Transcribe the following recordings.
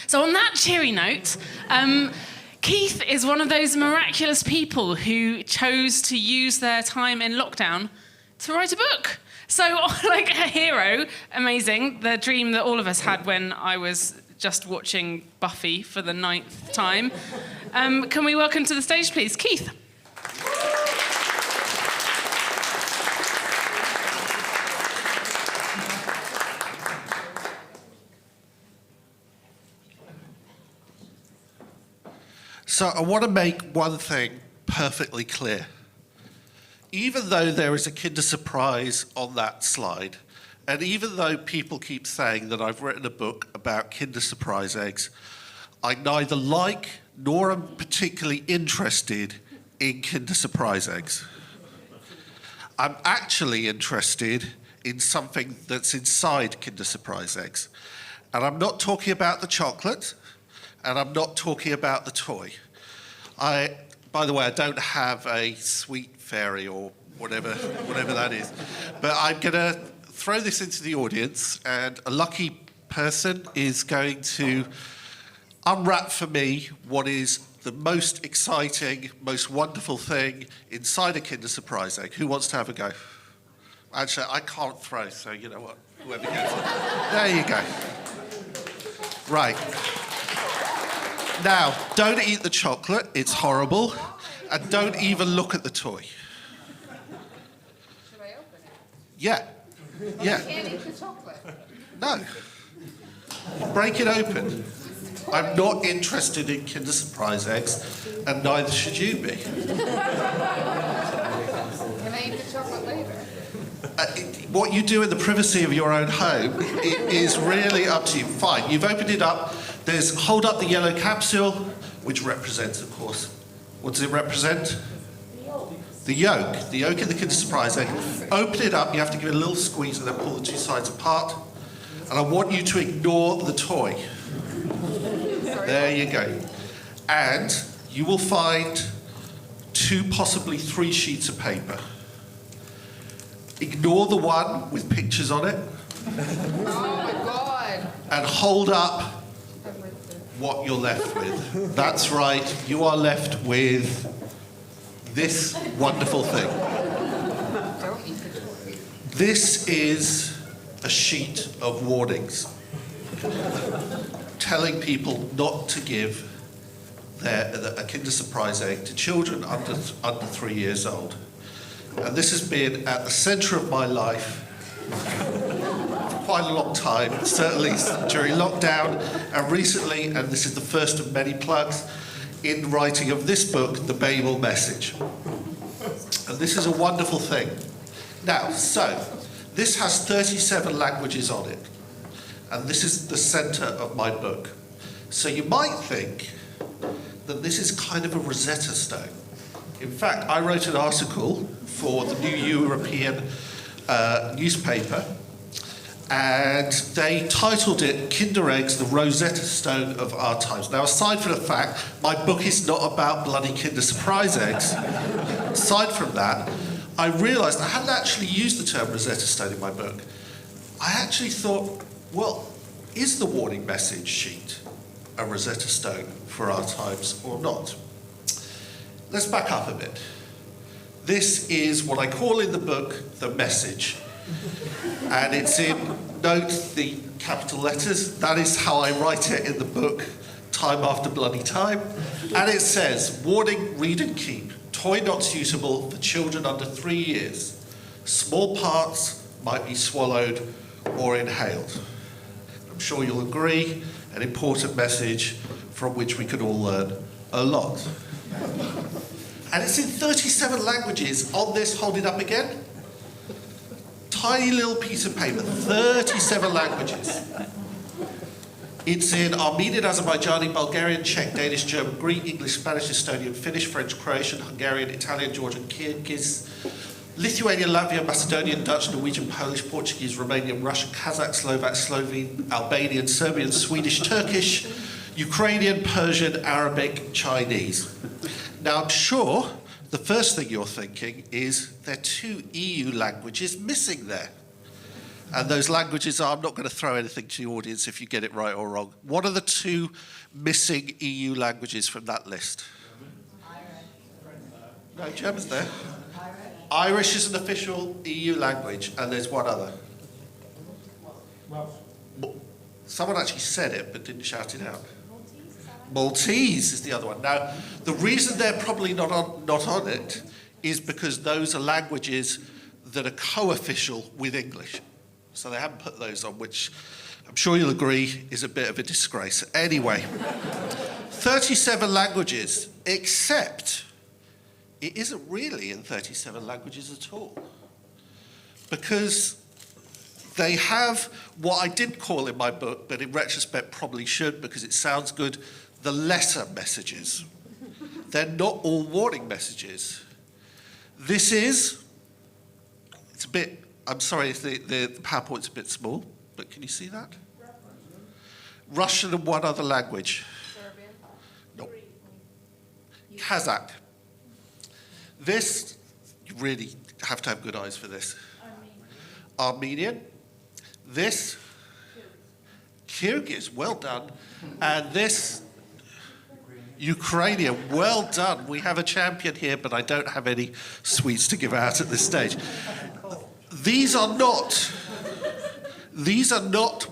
So on that cheery note, Keith is one of those miraculous people who chose to use their time in lockdown to write a book. So, like a hero, amazing, the dream that all of us had when I was just watching Buffy for the 9th time. Can we welcome to the stage, please, Keith? So I want to make one thing perfectly clear. Even though there is a Kinder Surprise on that slide, and even though people keep saying that I've written a book about Kinder Surprise eggs, I neither like nor am particularly interested in Kinder Surprise eggs. I'm actually interested in something that's inside Kinder Surprise eggs. And I'm not talking about the chocolate, and I'm not talking about the toy. By the way, I don't have a sweet fairy or whatever that is. But I'm going to throw this into the audience, and a lucky person is going to unwrap for me what is the most exciting, most wonderful thing inside a Kinder Surprise egg. Who wants to have a go? Actually, I can't throw, so you know what? Whoever gets it. There you go. Right. Now, don't eat the chocolate, it's horrible, and don't even look at the toy. Should I open it? Yeah. You can't eat the chocolate. No. Break it open. I'm not interested in Kinder Surprise eggs, and neither should you be. Can I eat the chocolate later? What you do in the privacy of your own home is really up to you. Fine, you've opened it up. Hold up the yellow capsule, which represents, of course, what does it represent? The yolk. The yolk in the Kinder Surprise egg. Open it up, you have to give it a little squeeze and then pull the two sides apart. And I want you to ignore the toy. There you go. And you will find 2, possibly 3 sheets of paper. Ignore the one with pictures on it. Oh my God. And hold up what you're left with. That's right, you are left with this wonderful thing. Don't eat the toy. This is a sheet of warnings telling people not to give a Kinder Surprise egg to children under 3 years old. And this has been at the centre of my life for quite a long time, certainly during lockdown, and recently, and this is the first of many plugs, in writing of this book, The Babel Message. And this is a wonderful thing. Now, so, this has 37 languages on it, and this is the centre of my book. So you might think that this is kind of a Rosetta Stone. In fact, I wrote an article for the New European newspaper, and they titled it Kinder Eggs, the Rosetta Stone of Our Times. Now, aside from the fact my book is not about bloody Kinder Surprise eggs, aside from that, I realised I hadn't actually used the term Rosetta Stone in my book. I actually thought, well, is the warning message sheet a Rosetta Stone for our times or not? Let's back up a bit. This is what I call in the book the message. And it's in, note the capital letters, that is how I write it in the book, time after bloody time. And it says, warning, read and keep, toy not suitable for children under 3 years. Small parts might be swallowed or inhaled. I'm sure you'll agree, an important message from which we can all learn a lot. And it's in 37 languages. On this, hold it up again. Tiny little piece of paper, 37 languages. It's in Armenian, Azerbaijani, Bulgarian, Czech, Danish, German, Greek, English, Spanish, Estonian, Finnish, French, Croatian, Hungarian, Italian, Georgian, Kyrgyz, Lithuanian, Latvian, Macedonian, Dutch, Norwegian, Polish, Portuguese, Romanian, Russian, Kazakh, Slovak, Slovene, Albanian, Serbian, Swedish, Turkish, Ukrainian, Persian, Arabic, Chinese. Now, I'm sure the first thing you're thinking is there are 2 EU languages missing there. And those languages are, I'm not going to throw anything to the audience if you get it right or wrong. What are the two missing EU languages from that list? No, German's there. Irish is an official EU language, and there's one other. Someone actually said it, but didn't shout it out. Maltese is the other one. Now, the reason they're probably not on it is because those are languages that are co-official with English. So they haven't put those on, which I'm sure you'll agree is a bit of a disgrace. Anyway, 37 languages, except it isn't really in 37 languages at all. Because they have what I didn't call in my book, but in retrospect probably should because it sounds good, the letter messages. They're not all warning messages. This is, it's a bit, I'm sorry if the PowerPoint's a bit small, but can you see that? Russian and one other language. Serbian? No. Kazakh. This, you really have to have good eyes for this. Armenian. This, Kyrgyz, well done. And this, Ukrainian, well done. We have a champion here, but I don't have any sweets to give out at this stage. These are not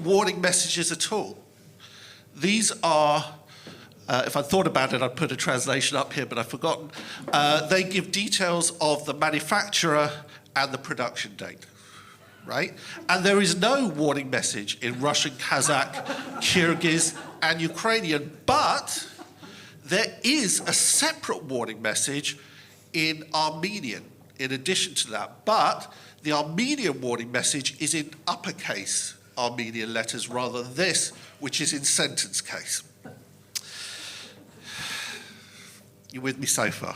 warning messages at all. These are, if I thought about it, I'd put a translation up here, but I've forgotten. They give details of the manufacturer and the production date, right? And there is no warning message in Russian, Kazakh, Kyrgyz, and Ukrainian, but there is a separate warning message in Armenian in addition to that. But the Armenian warning message is in uppercase Armenian letters rather than this, which is in sentence case. You with me so far?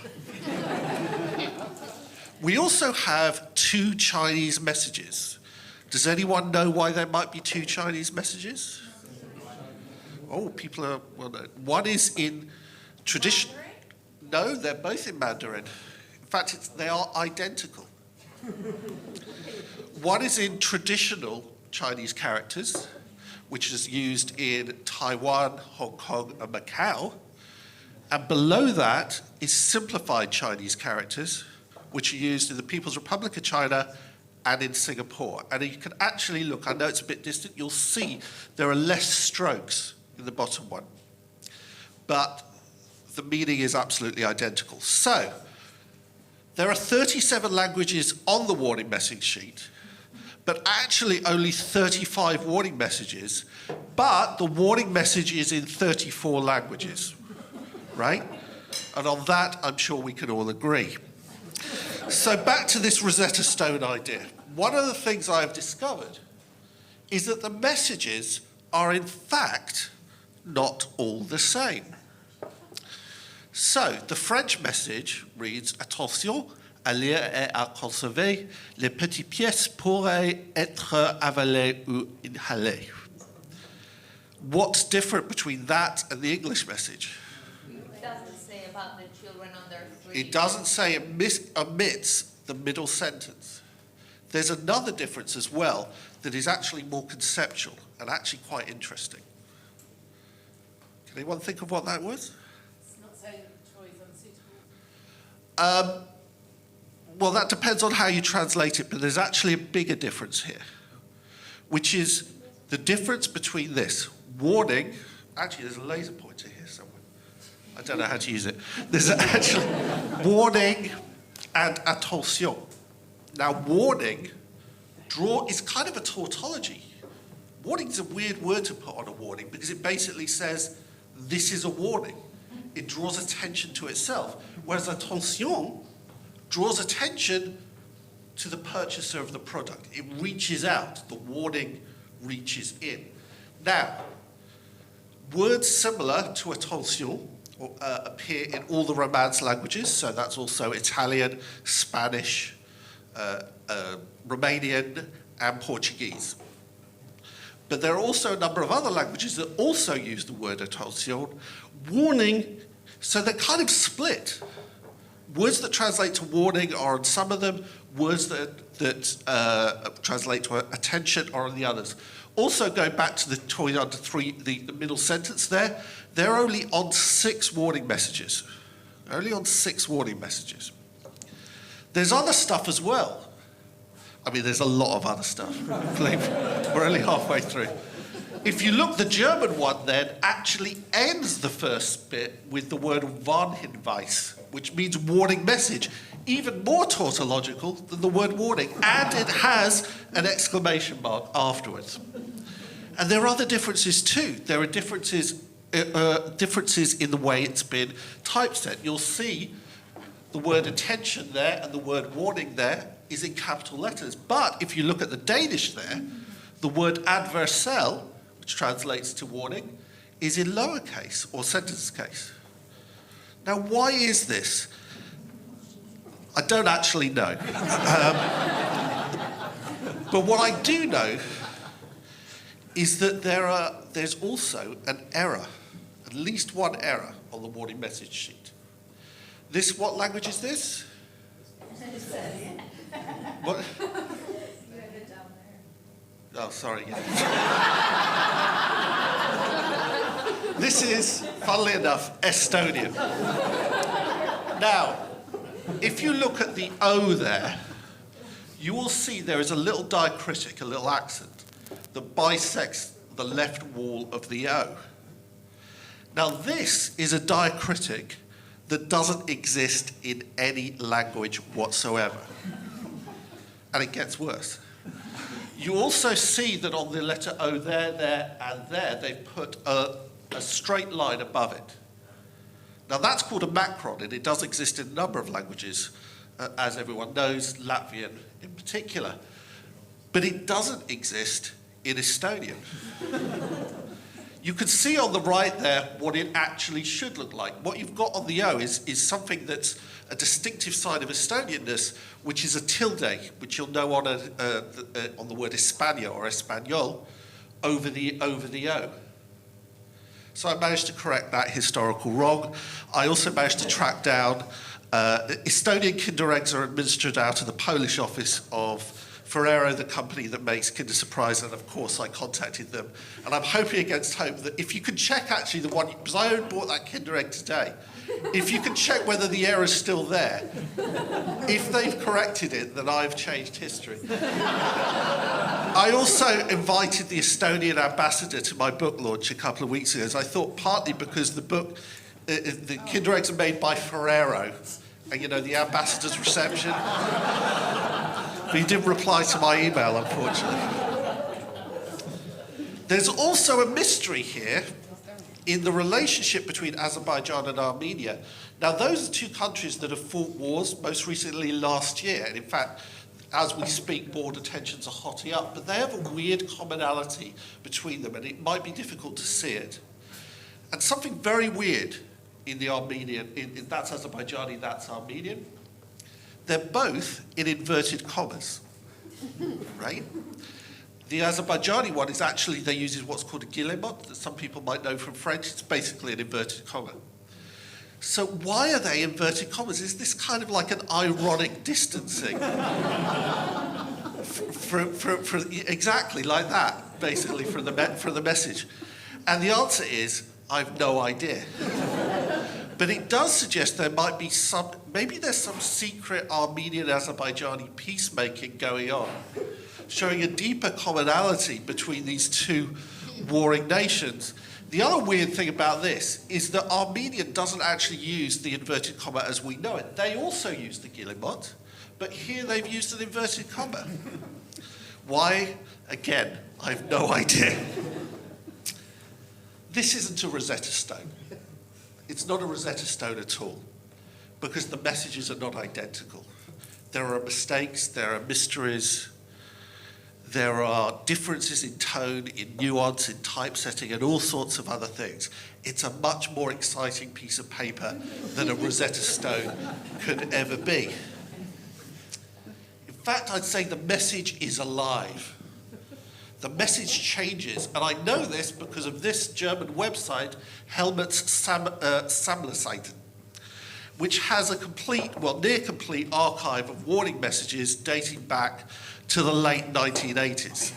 We also have two Chinese messages. Does anyone know why there might be two Chinese messages? Oh, people are, well, no. One is in tradition. No, they're both in Mandarin. In fact, they are identical. One is in traditional Chinese characters, which is used in Taiwan, Hong Kong, and Macau. And below that is simplified Chinese characters, which are used in the People's Republic of China and in Singapore. And you can actually look, I know it's a bit distant, you'll see there are less strokes in the bottom one. But the meaning is absolutely identical. So, there are 37 languages on the warning message sheet, but actually only 35 warning messages, but the warning message is in 34 languages, right? And on that, I'm sure we can all agree. So back to this Rosetta Stone idea. One of the things I've discovered is that the messages are in fact not all the same. So the French message reads, attention, à lire et à conserver, les petites pièces pourraient être avalées ou inhalées. What's different between that and the English message? It doesn't say about the children under 3. It doesn't say, it omits the middle sentence. There's another difference as well that is actually more conceptual and actually quite interesting. Can anyone think of what that was? It's not saying that Troy is unsuitable. Well, that depends on how you translate it, but there's actually a bigger difference here, which is the difference between this warning. Actually, there's a laser pointer here somewhere. I don't know how to use it. There's actually warning and attention. Now, warning is kind of a tautology. Warning is a weird word to put on a warning because it basically says, this is a warning. It draws attention to itself. Whereas attention draws attention to the purchaser of the product. It reaches out. The warning reaches in. Now, words similar to attention appear in all the Romance languages, so that's also Italian, Spanish, Romanian, and Portuguese. But there are also a number of other languages that also use the word attention, warning, so they're kind of split. Words that translate to warning are on some of them. Words that translate to attention are on the others. Also, going back to the toy under 3, the middle sentence there, they're only on 6 warning messages. Only on 6 warning messages. There's other stuff as well. I mean, there's a lot of other stuff. We're only halfway through. If you look, the German one then actually ends the first bit with the word Warnhinweis, which means warning message, even more tautological than the word warning, and it has an exclamation mark afterwards. And there are other differences too. There are differences in the way it's been typeset. You'll see the word attention there and the word warning there is in capital letters. But if you look at the Danish there, the word adversel, which translates to warning, is in lowercase or sentence case. Now, why is this? I don't actually know. But what I do know is that there's also an error, at least one error on the warning message sheet. What language is this? What? Oh, sorry. Yeah. This is, funnily enough, Estonian. Now, if you look at the O there, you will see there is a little diacritic, a little accent, that bisects the left wall of the O. Now, this is a diacritic that doesn't exist in any language whatsoever. And it gets worse. You also see that on the letter O there, and there, they've put a straight line above it. Now that's called a macron, and it does exist in a number of languages, as everyone knows, Latvian in particular. But it doesn't exist in Estonian. You can see on the right there what it actually should look like. What you've got on the O is something that's a distinctive sign of Estonianness, which is a tilde, which you'll know on the word España or Español over the O. So I managed to correct that historical wrong. I also managed to track down Estonian Kinder eggs are administered out of the Polish office of Ferrero, the company that makes Kinder Surprise, and of course I contacted them. And I'm hoping against hope that if you can check actually the one, because I only bought that Kinder egg today, if you can check whether the error's still there, if they've corrected it, then I've changed history. I also invited the Estonian ambassador to my book launch a couple of weeks ago, as I thought partly because the book, the Kinder eggs are made by Ferrero, and you know, the ambassador's reception. But he didn't reply to my email, unfortunately. There's also a mystery here in the relationship between Azerbaijan and Armenia. Now, those are 2 countries that have fought wars, most recently last year. And in fact, as we speak, border tensions are hotting up. But they have a weird commonality between them, and it might be difficult to see it. And something very weird in the Armenian, that's Azerbaijani, that's Armenian. They're both in inverted commas, right? The Azerbaijani one is actually, they use what's called a guillemot, that some people might know from French. It's basically an inverted comma. So why are they inverted commas? Is this kind of like an ironic distancing? Exactly like that, basically, from the message. And the answer is, I've no idea. But it does suggest there might be maybe there's some secret Armenian-Azerbaijani peacemaking going on, showing a deeper commonality between these 2 warring nations. The other weird thing about this is that Armenian doesn't actually use the inverted comma as we know it. They also use the guillemot, but here they've used an inverted comma. Why? Again, I have no idea. This isn't a Rosetta Stone. It's not a Rosetta Stone at all, because the messages are not identical. There are mistakes, there are mysteries, there are differences in tone, in nuance, in typesetting, and all sorts of other things. It's a much more exciting piece of paper than a Rosetta Stone could ever be. In fact, I'd say the message is alive. The message changes, and I know this because of this German website, Helmut's Sammlerseiten, which has a complete, well, near complete archive of warning messages dating back to the late 1980s.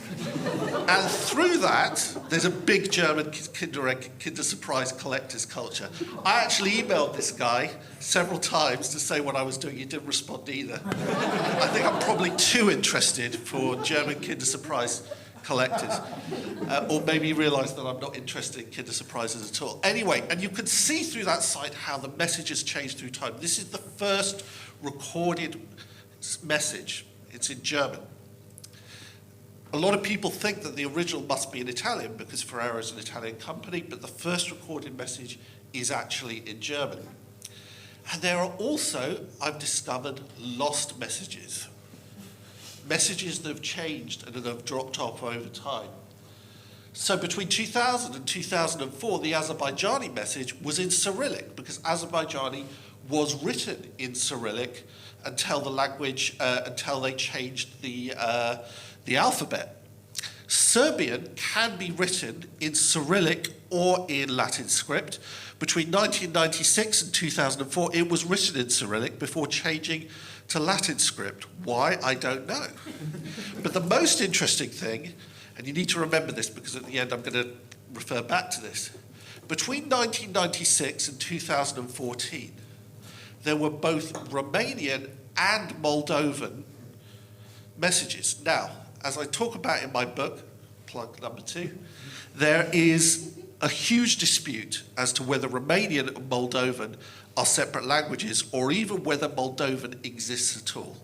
And through that, there's a big German Kinder Surprise collectors culture. I actually emailed this guy several times to say what I was doing. He didn't respond either. I think I'm probably too interested for German Kinder Surprise collectors. Or maybe he realised that I'm not interested in Kinder Surprises at all. Anyway, and you can see through that site how the message has changed through time. This is the first recorded message. It's in German. A lot of people think that the original must be in Italian because Ferrero is an Italian company, but the first recorded message is actually in German. And there are also, I've discovered, lost messages. Messages that have changed and that have dropped off over time. So between 2000 and 2004, the Azerbaijani message was in Cyrillic because Azerbaijani was written in Cyrillic until the language, until they changed the alphabet. Serbian can be written in Cyrillic or in Latin script. Between 1996 and 2004, it was written in Cyrillic before changing to Latin script. Why? I don't know. But the most interesting thing, and you need to remember this because at the end I'm going to refer back to this, between 1996 and 2014, there were both Romanian and Moldovan messages. Now, as I talk about in my book, plug number 2, there is a huge dispute as to whether Romanian and Moldovan are separate languages or even whether Moldovan exists at all.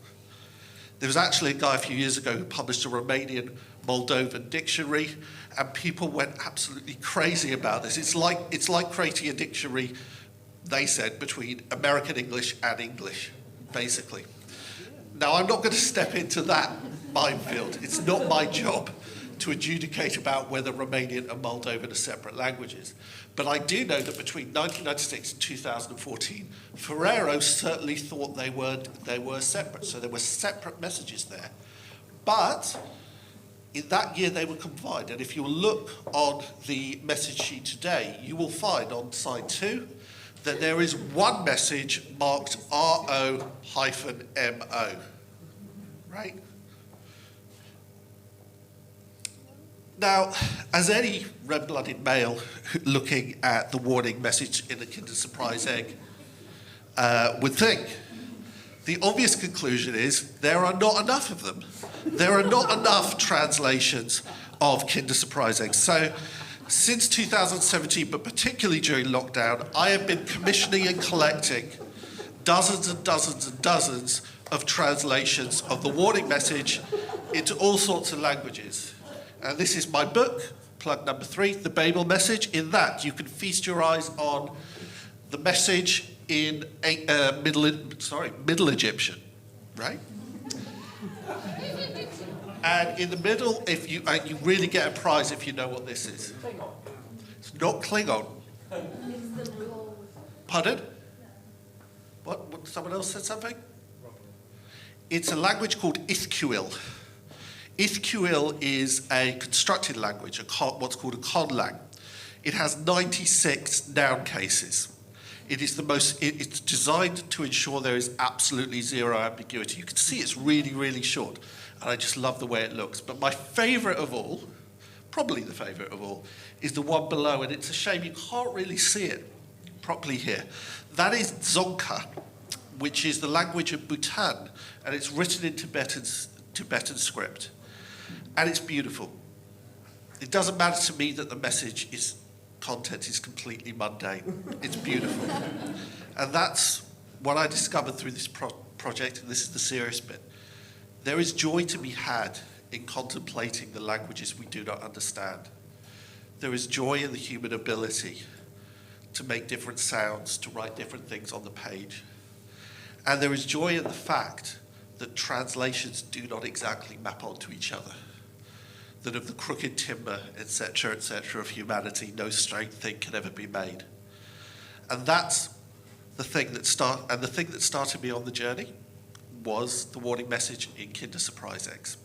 There was actually a guy a few years ago who published a Romanian Moldovan dictionary and people went absolutely crazy about this. It's like creating a dictionary, they said, between American English and English, basically. Now, I'm not going to step into that minefield. It's not my job to adjudicate about whether Romanian and Moldovan are separate languages. But I do know that between 1996 and 2014, Ferrero certainly thought they were separate. So there were separate messages there. But in that year, they were combined. And if you look on the message sheet today, you will find on side 2 that there is one message marked RO-MO, right? Now, as any red-blooded male looking at the warning message in a Kinder Surprise egg would think, the obvious conclusion is there are not enough of them. There are not enough translations of Kinder Surprise eggs. So, since 2017, but particularly during lockdown, I have been commissioning and collecting dozens and dozens and dozens of translations of the warning message into all sorts of languages. And this is my book, plug number 3, The Babel Message. In that, you can feast your eyes on the message in Middle Egyptian, right? And in the middle, if you really get a prize if you know what this is. It's not Klingon. Pardon? What? Someone else said something? It's a language called Ithkuil. Ithkuil is a constructed language, what's called a conlang. It has 96 noun cases. It's designed to ensure there is absolutely zero ambiguity. You can see it's really, really short, and I just love the way it looks. But my favourite of all, probably the favourite of all, is the one below, and it's a shame you can't really see it properly here. That is Dzongkha, which is the language of Bhutan, and it's written in Tibetan script. And it's beautiful. It doesn't matter to me that the content is completely mundane. It's beautiful. And that's what I discovered through this project, and this is the serious bit. There is joy to be had in contemplating the languages we do not understand. There is joy in the human ability to make different sounds, to write different things on the page. And there is joy in the fact that translations do not exactly map onto each other. That of the crooked timber, etc., of humanity, no straight thing can ever be made. And that's the thing that started me on the journey was the warning message in Kinder Surprise eggs.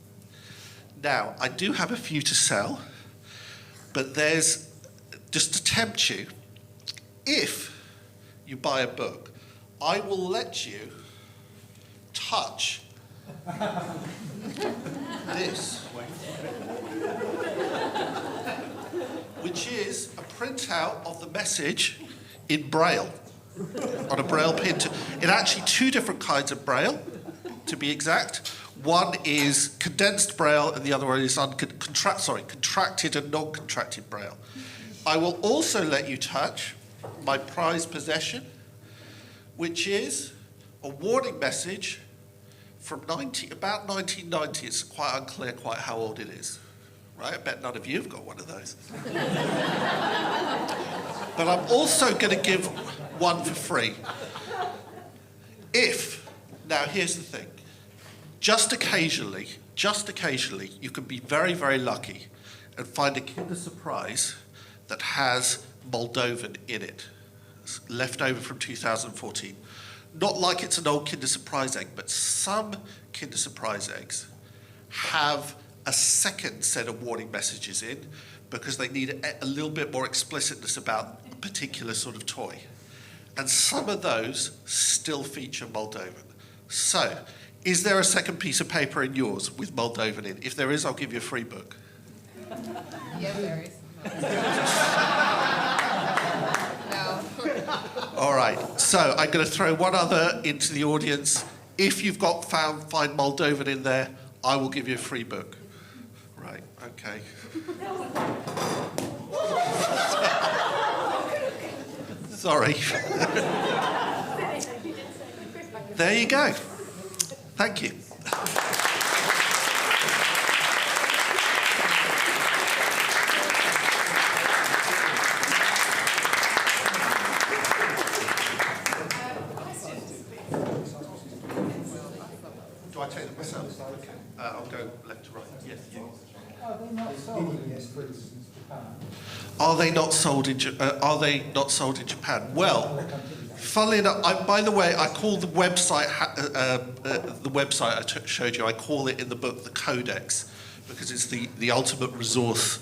Now, I do have a few to sell, but there's, just to tempt you, if you buy a book, I will let you touch this, which is a printout of the message in Braille, on a Braille printer. In actually two different kinds of Braille, to be exact. One is condensed Braille and the other one is contracted and non-contracted Braille. I will also let you touch my prized possession, which is a warning message from about 1990. It's quite unclear quite how old it is. Right? I bet none of you have got one of those. But I'm also going to give one for free. Now here's the thing. Just occasionally, you can be very, very lucky and find a Kinder Surprise that has Moldovan in it. It's left over from 2014. Not like it's an old Kinder Surprise egg, but some Kinder Surprise eggs have a second set of warning messages in because they need a little bit more explicitness about a particular sort of toy. And some of those still feature Moldovan. So, is there a second piece of paper in yours with Moldovan in? If there is, I'll give you a free book. Yeah, there is. No. All right, so I'm going to throw one other into the audience. If you've find Moldovan in there, I will give you a free book. Right, okay. Sorry. There you go. Thank you. Do I take it myself? Okay. I'll go left to right. Yes. You. Are they not sold in, for instance, Japan? Are they not sold in Japan? Well, funnily enough, by the way, I call the website I showed you, I call it in the book the Codex, because it's the ultimate resource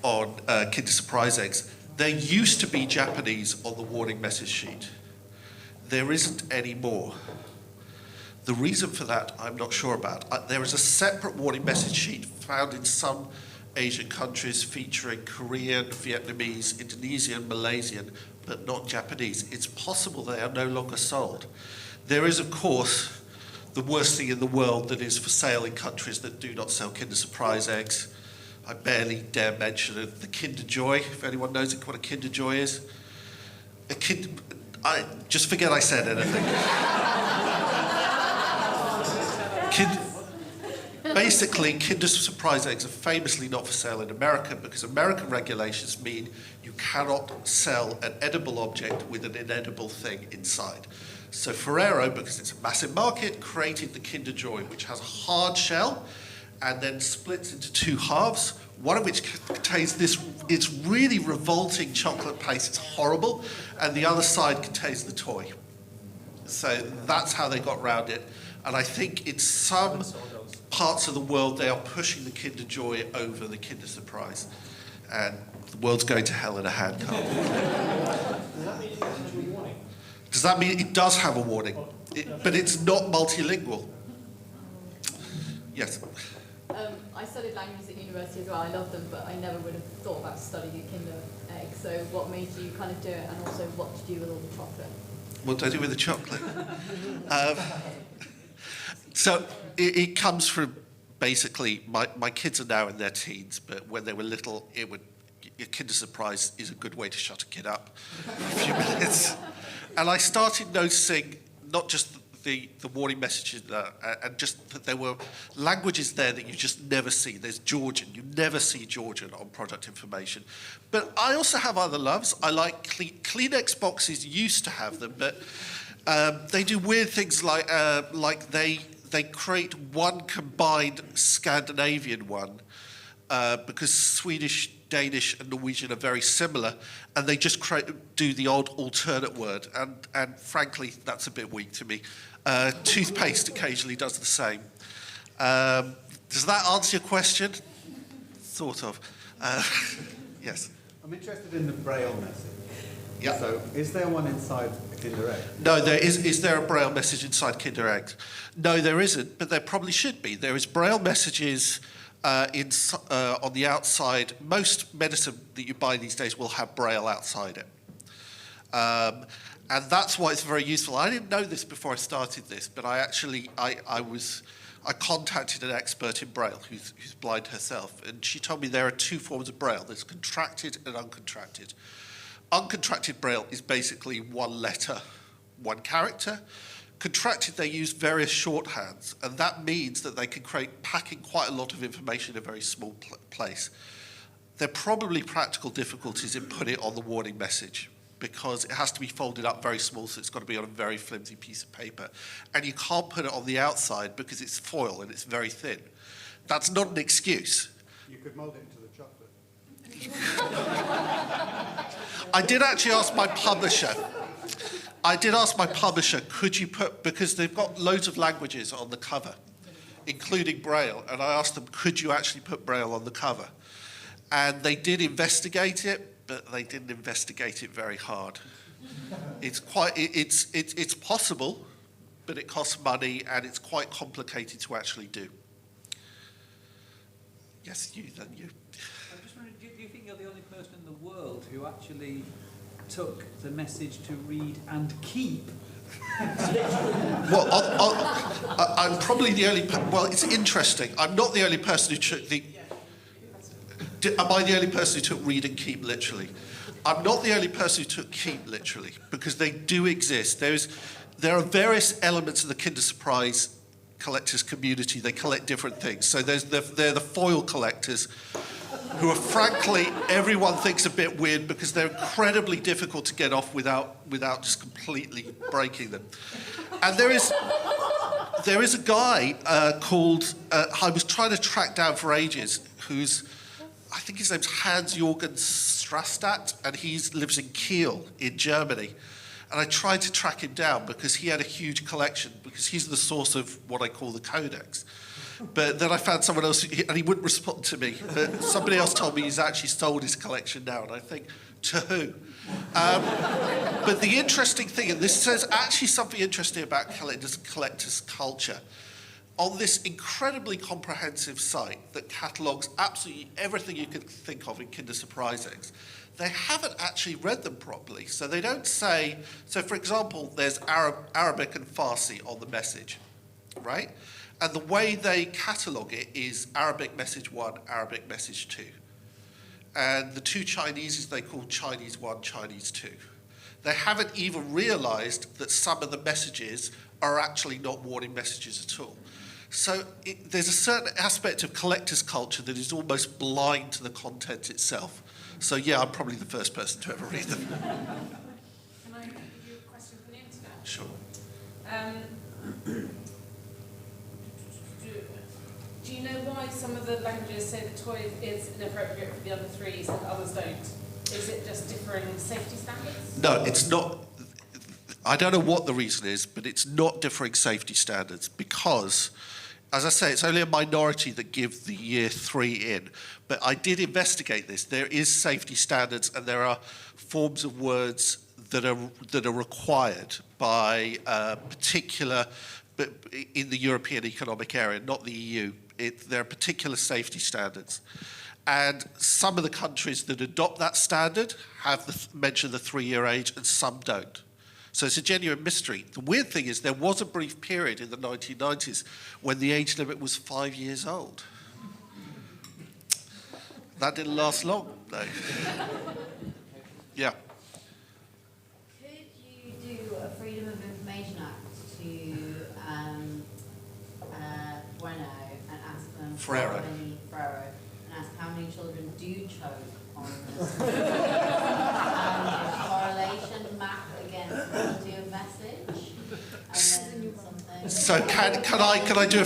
on Kinder Surprise eggs. There used to be Japanese on the warning message sheet. There isn't anymore. The reason for that, I'm not sure about. There is a separate warning message sheet found in some Asian countries featuring Korean, Vietnamese, Indonesian, Malaysian, but not Japanese. It's possible they are no longer sold. There is, of course, the worst thing in the world that is for sale in countries that do not sell Kinder Surprise eggs. I barely dare mention it. The Kinder Joy, if anyone knows what a Kinder Joy is. Just forget I said anything. Basically, Kinder Surprise eggs are famously not for sale in America because American regulations mean you cannot sell an edible object with an inedible thing inside. So Ferrero, because it's a massive market, created the Kinder Joy, which has a hard shell and then splits into two halves, one of which contains it's really revolting chocolate paste, it's horrible, and the other side contains the toy. So that's how they got around it. And I think in some parts of the world, they are pushing the Kinder Joy over the Kinder Surprise. And the world's going to hell in a handcart. Does that mean it has a warning? Does that mean it does have a warning? But it's not multilingual. Yes. I studied languages at university as well. I love them, but I never would have thought about studying a Kinder egg. So what made you kind of do it, and also what did you do with all the chocolate? What do I do with the chocolate? So it comes from basically, my kids are now in their teens, but when they were little, a Kinder Surprise is a good way to shut a kid up for a few minutes. And I started noticing not just the warning messages and just that there were languages there that you just never see. There's Georgian. You never see Georgian on product information. But I also have other loves. I like Kleenex boxes used to have them, but they do weird things like they create one combined Scandinavian one because Swedish, Danish and Norwegian are very similar, and they just do the odd alternate word, and frankly, that's a bit weak to me. Toothpaste occasionally does the same. Does that answer your question? Sort of. Yes. I'm interested in the Braille message. Yeah. So, is there one inside a Kinder Egg? No, there is there a Braille message inside Kinder Eggs? No, there isn't, but there probably should be. There is Braille messages on the outside. Most medicine that you buy these days will have Braille outside it. And that's why it's very useful. I didn't know this before I started this, but I contacted an expert in Braille who's blind herself, and she told me there are two forms of Braille. There's contracted and uncontracted. Uncontracted Braille is basically one letter, one character. Contracted, they use various shorthands, and that means that they can pack in quite a lot of information in a very small place. There are probably practical difficulties in putting it on the warning message, because it has to be folded up very small, so it's got to be on a very flimsy piece of paper. And you can't put it on the outside because it's foil and it's very thin. That's not an excuse. You could mould it into the chocolate. I did actually ask my publisher, could you put, because they've got loads of languages on the cover, including Braille, and I asked them, could you actually put Braille on the cover? And they did investigate it, but they didn't investigate it very hard. It's possible, but it costs money and it's quite complicated to actually do. Yes, you. I'm just wondering, do you think you're the only person in the world who actually took the message to read and keep? Well, I'm probably the only. Well, it's interesting. I'm not the only person who took the. Am I the only person who took read and keep literally? I'm not the only person who took keep literally, because they do exist. There are various elements of the Kinder Surprise collectors community. They collect different things. So they're the foil collectors, who are frankly everyone thinks a bit weird because they're incredibly difficult to get off without just completely breaking them. And there is a guy called I was trying to track down for ages, I think his name's Hans-Jorgen Strastadt, and he lives in Kiel in Germany. And I tried to track him down because he had a huge collection, because he's the source of what I call the codex. But then I found someone else, and he wouldn't respond to me. But somebody else told me he's actually sold his collection now, and I think, to who? But the interesting thing, and this says actually something interesting about collectors' culture, on this incredibly comprehensive site that catalogues absolutely everything you can think of in Kinder Surprise eggs, they haven't actually read them properly. So they don't say, so for example, there's Arabic and Farsi on the message, right? And the way they catalogue it is Arabic message 1, Arabic message 2. And the two Chineses they call Chinese 1, Chinese 2. They haven't even realised that some of the messages are actually not warning messages at all. So there's a certain aspect of collector's culture that is almost blind to the content itself. So yeah, I'm probably the first person to ever read them. Can I give you a question from the internet? Sure. Do you know why some of the languages say that toy is inappropriate for the other threes and others don't? Is it just differing safety standards? No, it's not. I don't know what the reason is, but it's not differing safety standards because, as I say, it's only a minority that give the year 3 in. But I did investigate this. There is safety standards, and there are forms of words that are required by particular, but in the European Economic Area, not the EU. There are particular safety standards. And some of the countries that adopt that standard have mentioned the 3-year age, and some don't. So it's a genuine mystery. The weird thing is there was a brief period in the 1990s when the age limit was 5 years old. That didn't last long, though. Yeah. Could you do a Freedom of Information Act to Bueno and ask them Ferrero. And ask how many children do choke on this? Correlation map against quality of message, and then something. So can I do a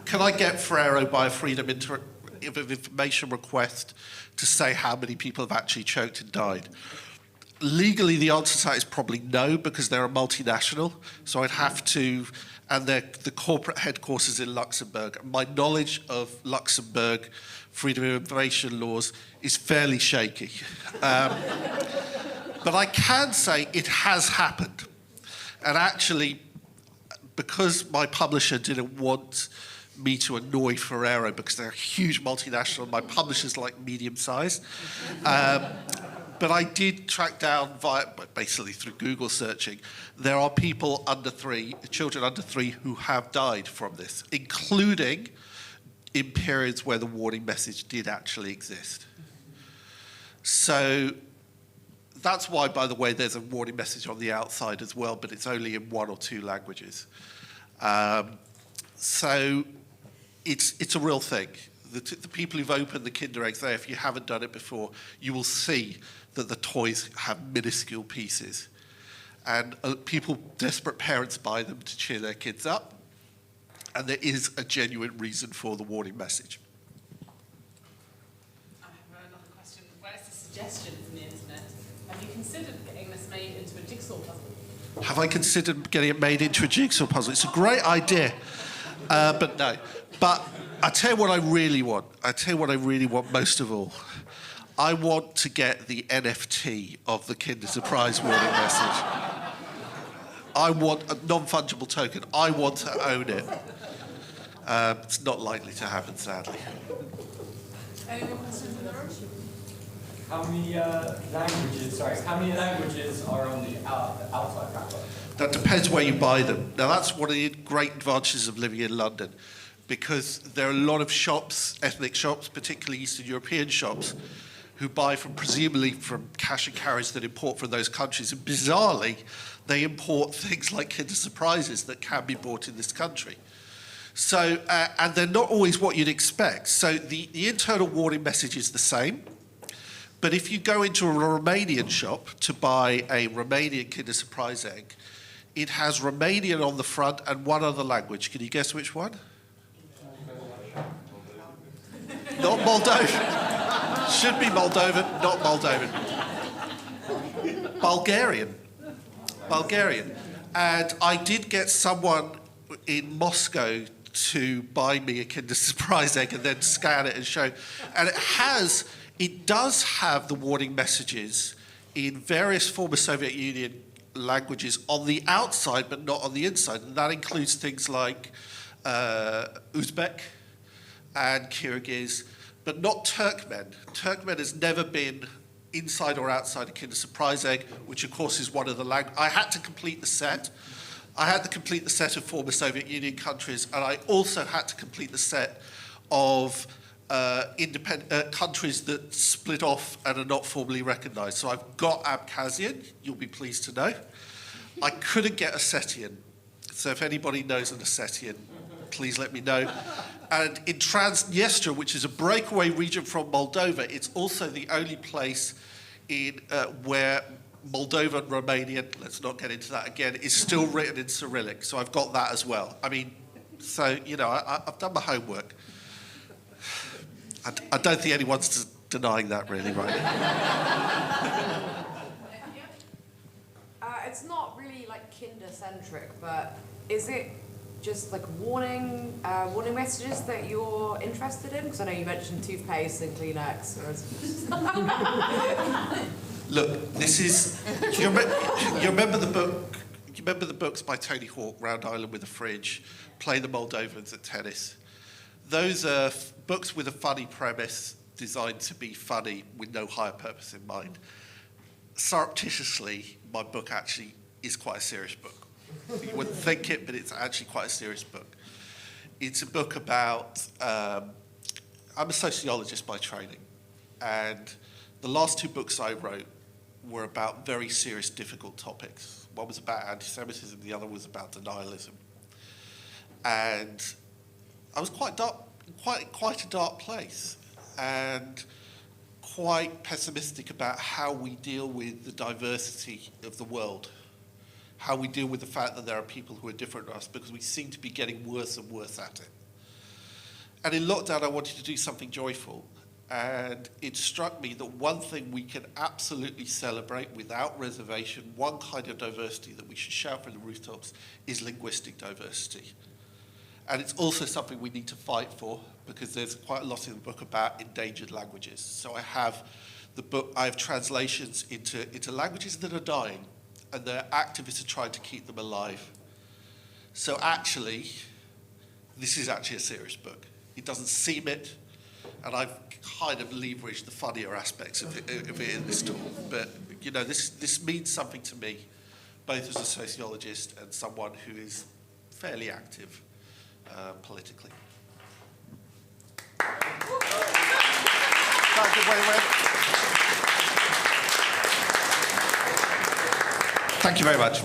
can I get Ferrero by a Freedom of Information request to say how many people have actually choked and died? Legally, the answer to that is probably no, because they're a multinational. So I'd have to, and the corporate headquarters in Luxembourg. My knowledge of Luxembourg freedom of information laws is fairly shaky. But I can say it has happened. And actually, because my publisher didn't want me to annoy Ferrero because they're a huge multinational, my publisher's like medium-sized. But I did track down basically through Google searching, there are people under 3, children under 3 who have died from this, including in periods where the warning message did actually exist. So that's why, by the way, there's a warning message on the outside as well, but it's only in 1 or 2 languages. So it's a real thing. The people who've opened the Kinder eggs there, if you haven't done it before, you will see that the toys have minuscule pieces. And desperate parents buy them to cheer their kids up. And there is a genuine reason for the warning message. I have another question. Where's the suggestion from the internet? Have you considered getting this made into a jigsaw puzzle? Have I considered getting it made into a jigsaw puzzle? It's a great idea, but no. But I tell you what I really want. I tell you what I really want most of all. I want to get the NFT of the Kinder Surprise warning message. I want a non-fungible token. I want to own it. It's not likely to happen, sadly. Any more questions in the room? How many languages are on the outside catalog? That depends where you buy them. Now, that's one of the great advantages of living in London, because there are a lot of shops, ethnic shops, particularly Eastern European shops, who buy presumably from cash and carries that import from those countries. And bizarrely, they import things like Kinder Surprises that can be bought in this country. So, and they're not always what you'd expect. So the internal warning message is the same. But if you go into a Romanian shop to buy a Romanian Kinder Surprise egg, it has Romanian on the front and one other language. Can you guess which one? Not Moldovan. Should be Moldovan, not Moldovan. Bulgarian. And I did get someone in Moscow to buy me a Kinder Surprise egg and then scan it and show. And it does have the warning messages in various former Soviet Union languages on the outside, but not on the inside. And that includes things like Uzbek and Kyrgyz, but not Turkmen. Turkmen has never been inside or outside a Kinder Surprise egg, which of course is one of the languages. I had to complete the set. I had to complete the set of former Soviet Union countries, and I also had to complete the set of independent countries that split off and are not formally recognised. So I've got Abkhazian, you'll be pleased to know. I couldn't get Ossetian. So if anybody knows an Ossetian, please let me know. And in Transnistria, which is a breakaway region from Moldova, it's also the only place where Moldovan Romanian, let's not get into that again, is still written in Cyrillic. So I've got that as well. I mean, so, you know, I've done my homework. I don't think anyone's denying that really right now. It's not really like Kinder-centric, but is it just like warning messages that you're interested in? Because I know you mentioned toothpaste and Kleenex. Look, this is. Do you remember the book? You remember the books by Tony Hawk, Round Island with a Fridge, Play the Moldovans at Tennis? Those are books with a funny premise, designed to be funny with no higher purpose in mind. Surreptitiously, my book actually is quite a serious book. You wouldn't think it, but it's actually quite a serious book. It's a book about. I'm a sociologist by training, and the last 2 books I wrote were about very serious, difficult topics. One was about anti-Semitism, the other was about denialism. And I was quite a dark place, and quite pessimistic about how we deal with the diversity of the world, how we deal with the fact that there are people who are different to us, because we seem to be getting worse and worse at it. And in lockdown, I wanted to do something joyful. And it struck me that one thing we can absolutely celebrate without reservation, one kind of diversity that we should shout from the rooftops, is linguistic diversity. And it's also something we need to fight for, because there's quite a lot in the book about endangered languages. So I have the book, I have translations into languages that are dying, and their activists are trying to keep them alive. So actually, this is actually a serious book. It doesn't seem it, and I've kind of leveraged the funnier aspects of it in this talk. But, you know, this means something to me, both as a sociologist and someone who is fairly active politically. Thank you very much.